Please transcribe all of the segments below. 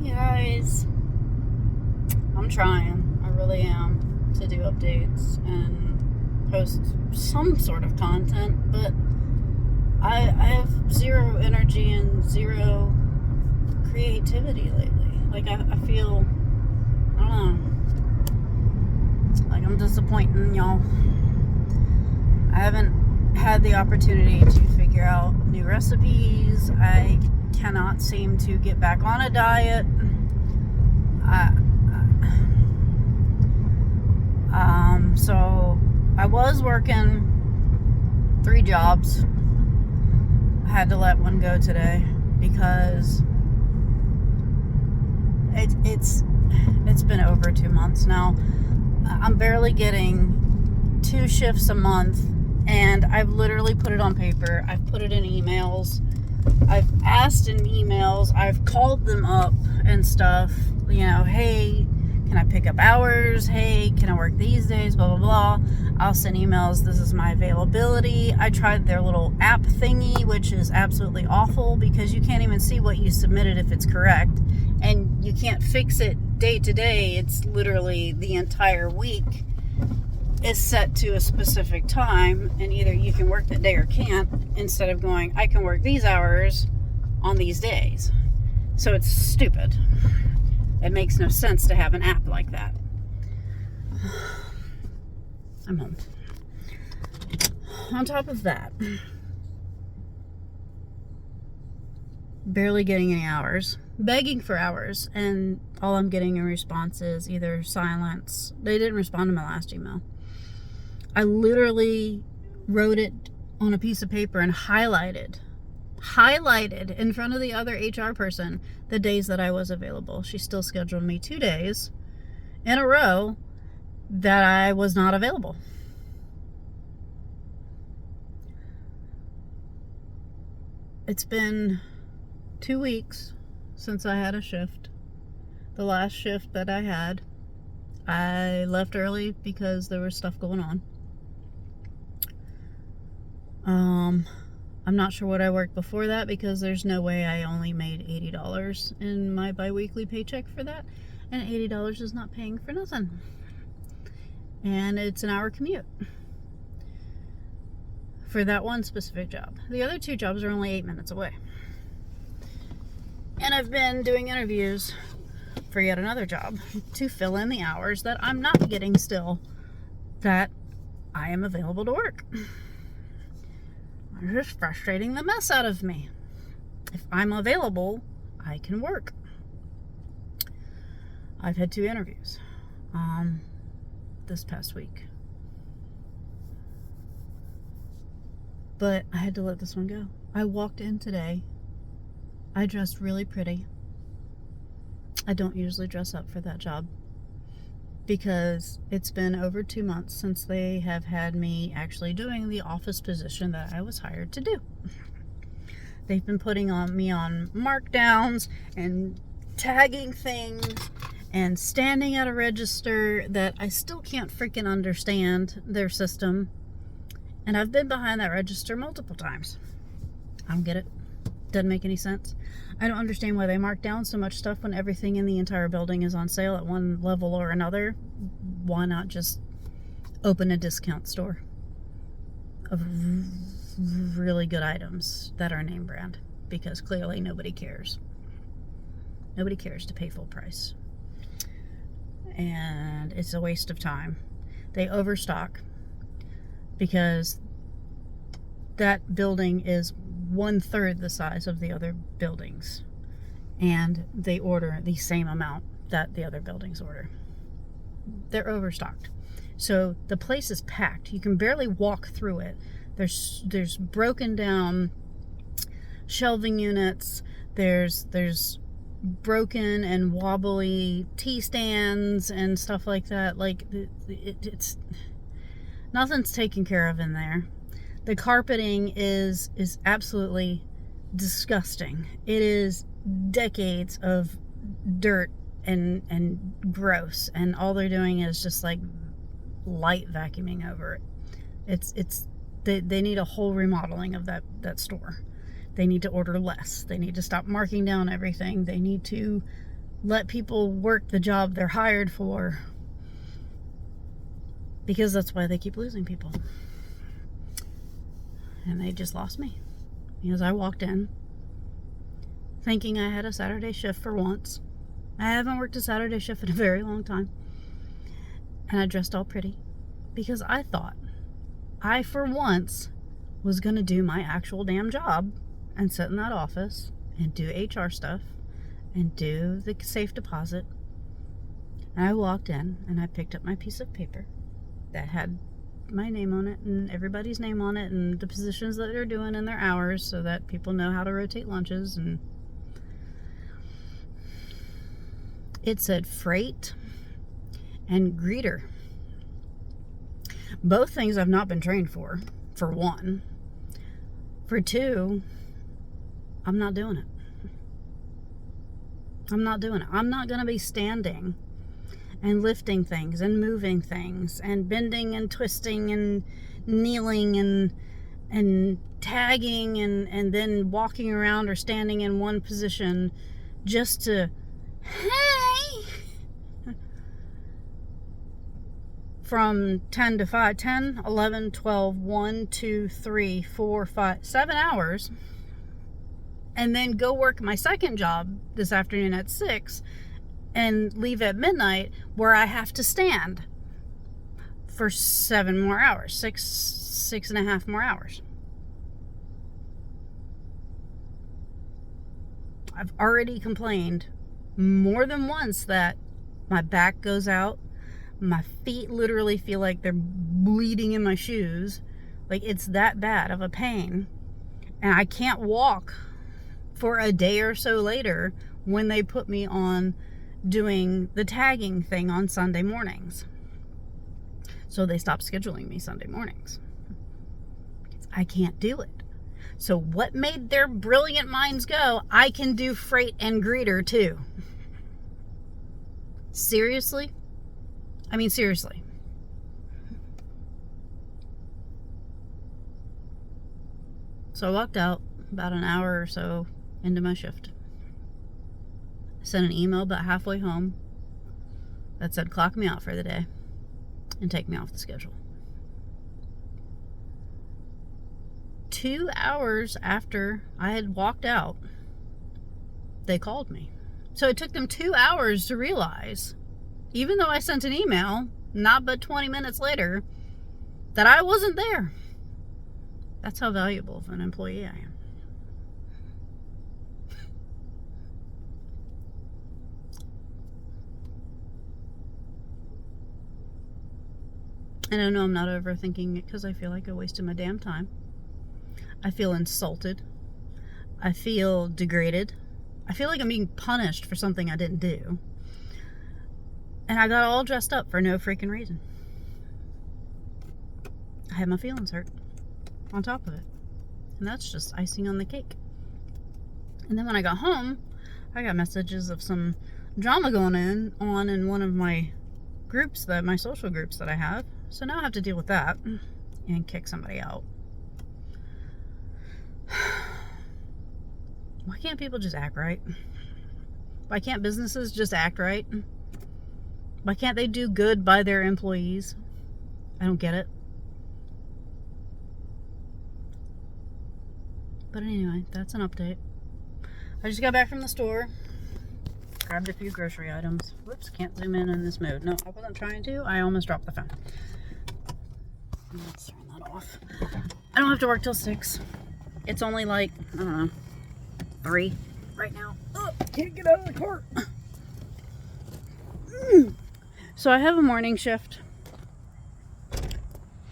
You guys, I'm trying. I really am to do updates and post some sort of content, but I have zero energy and zero creativity lately. Like, I feel, I don't know, like I'm disappointing y'all. I haven't had the opportunity to figure out new recipes. I cannot seem to get back on a diet. So I was working 3 jobs. I had to let one go today because it's been over 2 months now. I'm barely getting 2 shifts a month, and I've literally put it on paper. I've put it in emails. I've asked in emails. I've called them up and stuff. You know, hey, can I pick up hours? Hey, can I work these days? Blah, blah, blah. I'll send emails. This is my availability. I tried their little app thingy, which is absolutely awful because you can't even see what you submitted if it's correct. And you can't fix it day to day. It's literally the entire week is set to a specific time, and either you can work that day or can't, instead of going, I can work these hours on these days. So it's stupid. It makes no sense to have an app like that. I'm home. On top of that, barely getting any hours, begging for hours, and all I'm getting in response is either silence. They didn't respond to my last email. I literally wrote it on a piece of paper and highlighted in front of the other HR person the days that I was available. She still scheduled me 2 days in a row that I was not available. It's been 2 weeks since I had a shift. The last shift that I had, I left early because there was stuff going on. I'm not sure what I worked before that because there's no way I only made $80 in my bi-weekly paycheck for that. And $80 is not paying for nothing. And it's an hour commute for that one specific job. The other 2 jobs are only 8 minutes away. And I've been doing interviews for yet another job to fill in the hours that I'm not getting still, that I am available to work. It's just frustrating the mess out of me. If I'm available, I can work. I've had 2 interviews this past week, but I had to let this one go. I walked in today. I dressed really pretty. I don't usually dress up for that job because it's been over 2 months since they have had me actually doing the office position that I was hired to do. They've been putting me on markdowns and tagging things and standing at a register that I still can't freaking understand their system. And I've been behind that register multiple times. I don't get it. Doesn't make any sense. I don't understand why they mark down so much stuff when everything in the entire building is on sale at one level or another. Why not just open a discount store of really good items that are name brand? Because clearly nobody cares. Nobody cares to pay full price. And it's a waste of time. They overstock because that building is 1/3 the size of the other buildings, and they order the same amount that the other buildings order. They're overstocked, so the place is packed. You can barely walk through it. There's broken down shelving units. There's broken and wobbly tea stands and stuff like that. Like it's nothing's taken care of in there. The carpeting is absolutely disgusting. It is decades of dirt and gross, and all they're doing is just like light vacuuming over it. They need a whole remodeling of that store. They need to order less. They need to stop marking down everything. They need to let people work the job they're hired for, because that's why they keep losing people. And they just lost me, because I walked in thinking I had a Saturday shift for once. I haven't worked a Saturday shift in a very long time. And I dressed all pretty because I thought I, for once, was going to do my actual damn job and sit in that office and do HR stuff and do the safe deposit. And I walked in and I picked up my piece of paper that had my name on it and everybody's name on it and the positions that they're doing and their hours, so that people know how to rotate lunches. And it said freight and greeter. Both things I've not been trained for one. For two, I'm not doing it. I'm not doing it. I'm not going to be standing and lifting things and moving things and bending and twisting and kneeling and tagging and then walking around or standing in one position just to, hey, from 10 to 5, 10, 11, 12, 1, 2, 3, 4, 5, 7 hours, and then go work my second job this afternoon at 6 and leave at midnight, where I have to stand for 7 more hours, 6.5 more hours. I've already complained more than once that my back goes out. My feet literally feel like they're bleeding in my shoes. Like, it's that bad of a pain. And I can't walk for a day or so later when they put me on doing the tagging thing on Sunday mornings. So they stopped scheduling me Sunday mornings. I can't do it. So what made their brilliant minds go, I can do freight and greeter too? Seriously? I mean, seriously. So I walked out about an hour or so into my shift. I sent an email about halfway home that said, clock me out for the day and take me off the schedule. 2 hours after I had walked out, they called me. So it took them 2 hours to realize, even though I sent an email, not but 20 minutes later, that I wasn't there. That's how valuable of an employee I am. And I know I'm not overthinking it because I feel like I wasted my damn time. I feel insulted. I feel degraded. I feel like I'm being punished for something I didn't do. And I got all dressed up for no freaking reason. I had my feelings hurt on top of it. And that's just icing on the cake. And then when I got home, I got messages of some drama going on in one of my groups, my social groups that I have. So now I have to deal with that and kick somebody out. Why can't people just act right? Why can't businesses just act right? Why can't they do good by their employees? I don't get it. But anyway, that's an update. I just got back from the store. Grabbed a few grocery items. Whoops, can't zoom in this mode. No, I wasn't trying to. I almost dropped the phone. Let's turn that off. I don't have to work till 6. It's only like, I don't know, 3 right now. Oh, can't get out of the car. So I have a morning shift.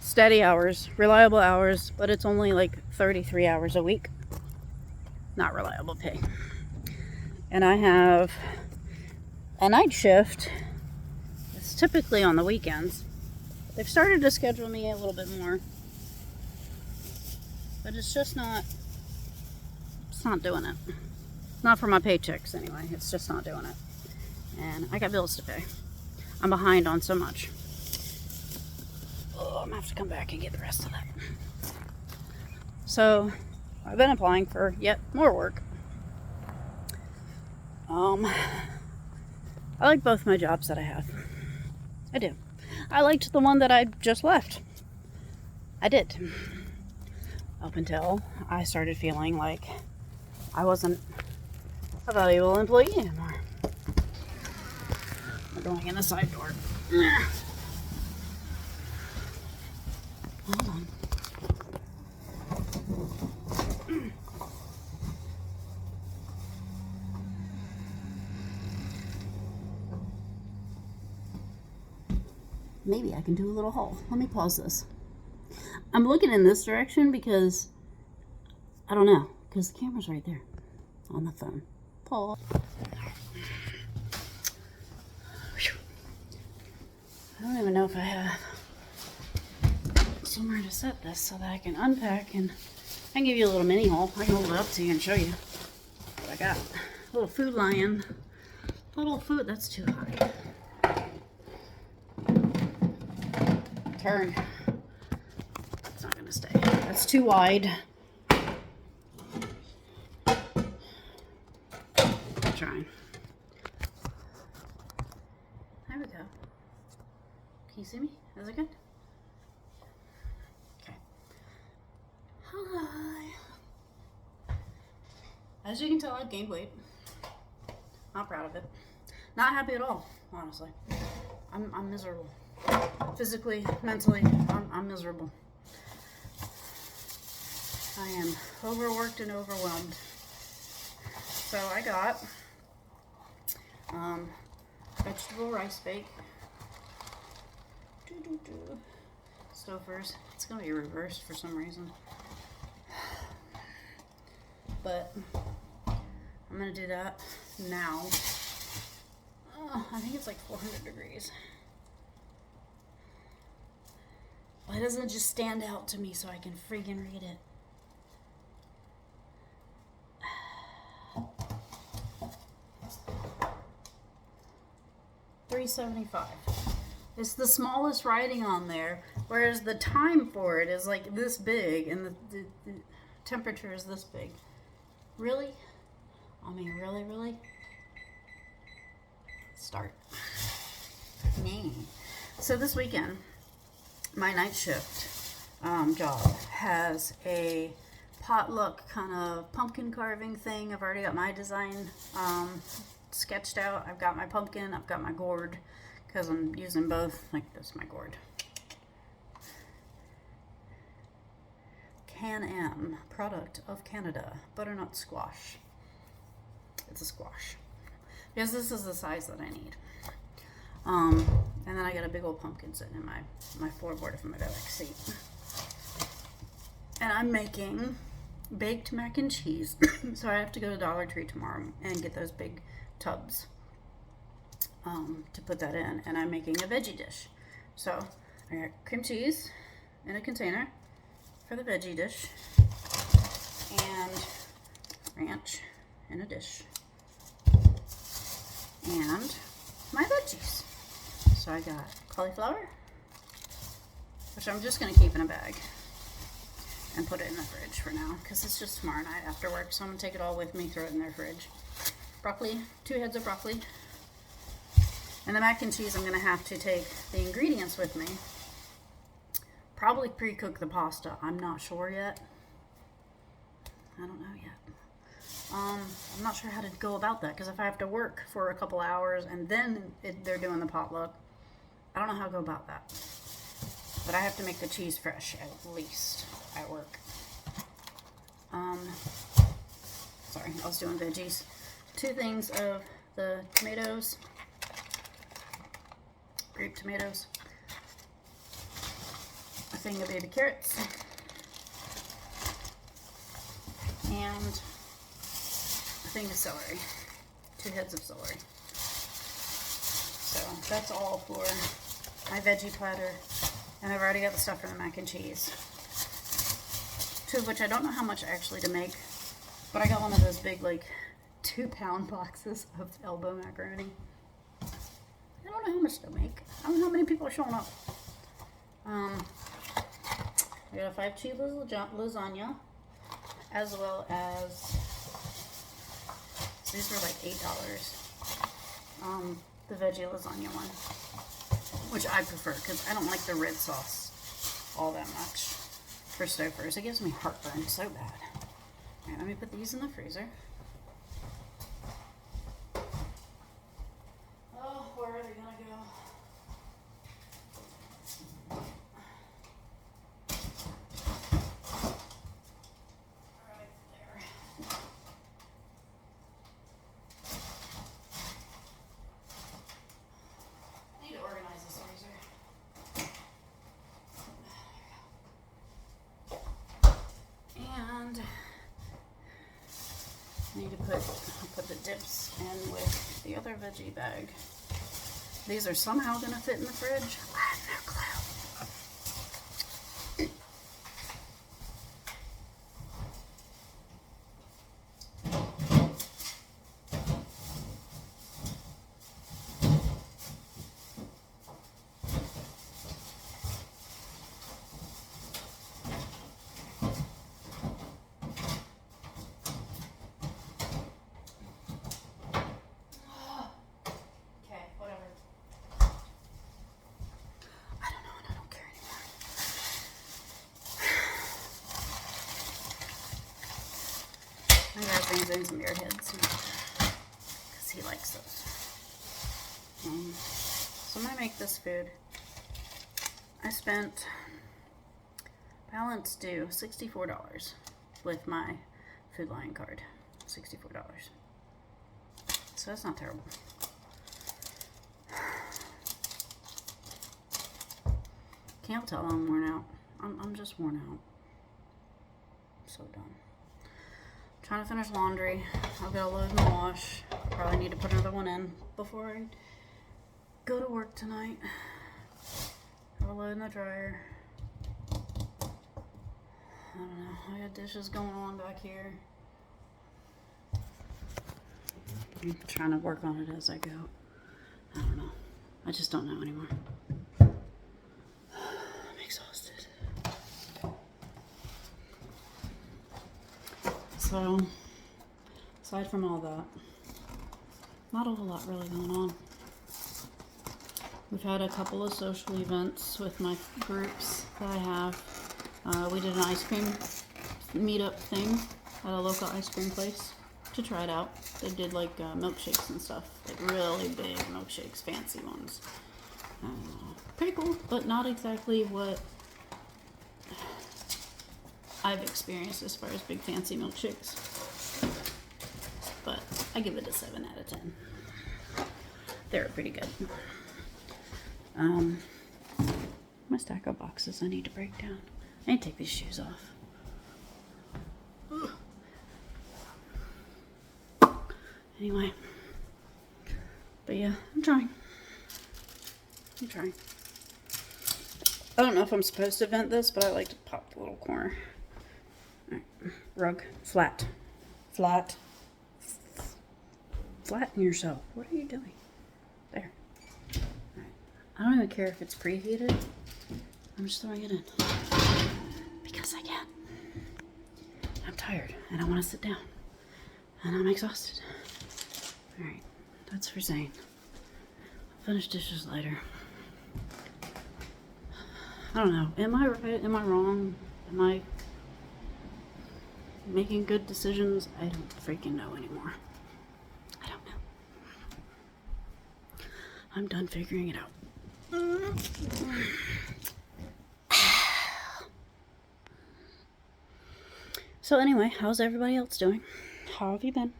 Steady hours, reliable hours, but it's only like 33 hours a week. Not reliable pay. And I have a night shift. It's typically on the weekends. They've started to schedule me a little bit more. But it's just not doing it. Not for my paychecks anyway. It's just not doing it. And I got bills to pay. I'm behind on so much. Oh, I'm gonna have to come back and get the rest of that. So I've been applying for yet more work. I like both my jobs that I have. I do. I liked the one that I just left. I did. Up until I started feeling like I wasn't a valuable employee anymore. We're going in the side door. Hold on. Maybe I can do a little haul. Let me pause this. I'm looking in this direction because I don't know, because the camera's right there on the phone. Pause. I don't even know if I have somewhere to set this so that I can unpack and I can give you a little mini haul. I can hold it up to you and show you what I got. A little Food Lion. Little food, that's too high. Turn. It's not gonna stay. That's too wide. I'm trying. There we go. Can you see me? Is it good? Okay. Hi. As you can tell, I've gained weight. Not proud of it. Not happy at all, honestly. I'm miserable. Physically, mentally, I'm miserable. I am overworked and overwhelmed. So I got vegetable rice bake. Stouffer's. It's gonna be reversed for some reason. But I'm gonna do that now. I think it's like 400 degrees. Why doesn't it just stand out to me so I can freaking read it? $3.75. It's the smallest writing on there, whereas the time for it is like this big and the temperature is this big. Really? I mean, really? Start. Nah. So this weekend, my night shift job has a potluck kind of pumpkin carving thing. I've already got my design sketched out. I've got my pumpkin, I've got my gourd, because I'm using both. Like, this is my gourd. Can-Am, product of Canada, butternut squash. It's a squash. Because this is the size that I need. And then I got a big old pumpkin sitting in my floorboard of my back seat. And I'm making baked mac and cheese. So I have to go to Dollar Tree tomorrow and get those big tubs to put that in. And I'm making a veggie dish. So I got cream cheese in a container for the veggie dish. And ranch in a dish. And my veggies. So I got cauliflower, which I'm just going to keep in a bag and put it in the fridge for now because it's just tomorrow night after work. So I'm going to take it all with me, throw it in their fridge. Broccoli, 2 heads of broccoli. And the mac and cheese, I'm going to have to take the ingredients with me. Probably pre-cook the pasta. I'm not sure yet. I don't know yet. I'm not sure how to go about that because if I have to work for a couple hours and then they're doing the potluck, I don't know how to go about that. But I have to make the cheese fresh at least at work. Sorry, I was doing veggies. 2 things of the tomatoes, grape tomatoes, a thing of baby carrots, and a thing of celery, 2 heads of celery. So that's all for my veggie platter, and I've already got the stuff for the mac and cheese. 2 of which I don't know how much actually to make, but I got one of those big like 2-pound boxes of elbow macaroni. I don't know how much to make. I don't know how many people are showing up. I got a 5 cheese lasagna, as well as, these were like $8. the veggie lasagna one, which I prefer because I don't like the red sauce all that much for Stouffer's. It gives me heartburn so bad. All right, let me put these in the freezer. Oh, where are they gonna go? Right there. I need to organize this freezer. And I need to put the dips in with the other veggie bag. These are somehow gonna fit in the fridge. I have no clue. My guy brings in some Airheads because he likes those. So I'm going to make this food. I spent, balance due, $64 with my Food Lion card. $64. So that's not terrible. Can't tell I'm worn out. I'm just worn out. So done. Trying to finish laundry. I've got a load in the wash. Probably need to put another one in before I go to work tonight. Have a load in the dryer. I don't know. I got dishes going on back here. I'm trying to work on it as I go. I don't know. I just don't know anymore. I'm exhausted. So, aside from all that, not a whole lot really going on. We've had a couple of social events with my groups that I have. We did an ice cream meetup thing at a local ice cream place to try it out. They did like milkshakes and stuff, like really big milkshakes, fancy ones. Pretty cool, but not exactly what I've experienced as far as big fancy milkshakes. But I give it a 7 out of 10. They were pretty good. My stack of boxes I need to break down. I need to take these shoes off. Anyway. But yeah, I'm trying. I don't know if I'm supposed to vent this, but I like to pop the little corner. All right. Rug. Flatten yourself. What are you doing? There. All right. I don't even care if it's preheated. I'm just throwing it in. Because I can. I'm tired and I want to sit down. And I'm exhausted. Alright. That's for Zane. I'll finish dishes later. I don't know. Am I right? Am I wrong? Am I making good decisions? I don't freaking know anymore. I don't know. I'm done figuring it out. So anyway, how's everybody else doing? How have you been?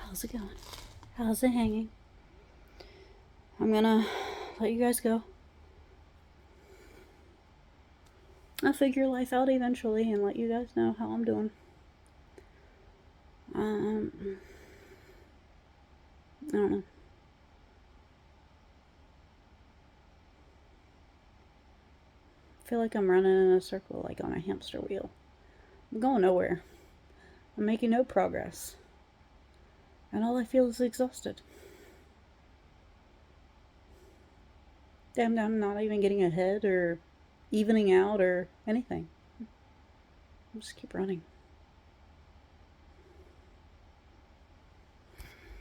How's it going? How's it hanging? I'm gonna let you guys go. I'll figure life out eventually and let you guys know how I'm doing. I don't know. I feel like I'm running in a circle, like on a hamster wheel. I'm going nowhere. I'm making no progress. And all I feel is exhausted. Damn, I'm not even getting ahead or evening out or anything. I'll just keep running.